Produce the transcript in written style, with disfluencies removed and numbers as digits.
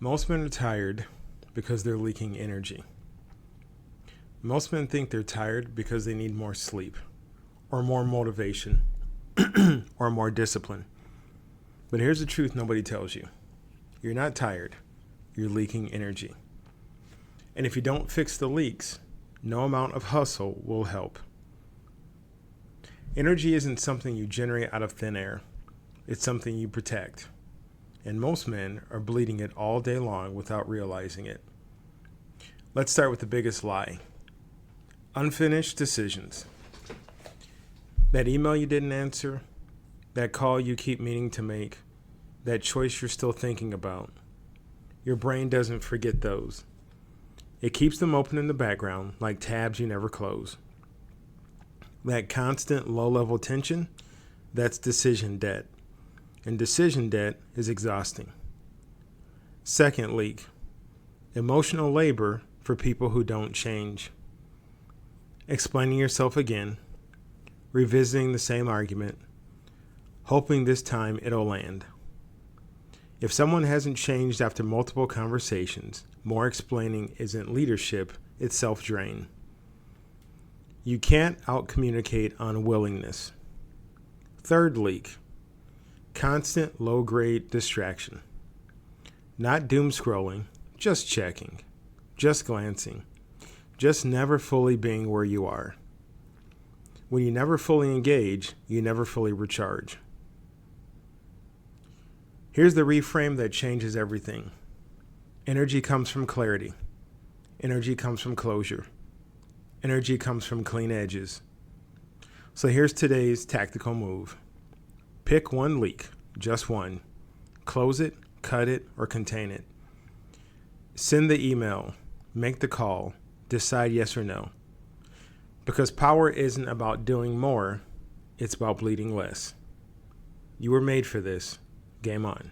Most men are tired because they're leaking energy. Most men think they're tired because they need more sleep, or more motivation, or more discipline. But here's the truth nobody tells you. You're not tired. You're leaking energy. And if you don't fix the leaks, no amount of hustle will help. Energy isn't something you generate out of thin air. It's something you protect. And most men are bleeding it all day long without realizing it. Let's start with the biggest lie. Unfinished decisions. That email you didn't answer, that call you keep meaning to make, that choice you're still thinking about. Your brain doesn't forget those. It keeps them open in the background like tabs you never close. That constant low-level tension, that's decision debt. And decision debt is exhausting. Second leak. Emotional labor for people who don't change. Explaining yourself again, revisiting the same argument, hoping this time it'll land. If someone hasn't changed after multiple conversations, more explaining isn't leadership, it's self-drain. You can't out-communicate unwillingness. Third leak. Constant low-grade distraction. Not doom scrolling, just checking, just glancing, just never fully being where you are. When you never fully engage, you never fully recharge. Here's the reframe that changes everything. Energy comes from clarity. Energy comes from closure. Energy comes from clean edges. So here's today's tactical move. Pick one leak, just one. Close it, cut it, or contain it. Send the email, make the call, decide yes or no. Because power isn't about doing more, it's about bleeding less. You were made for this. Game on.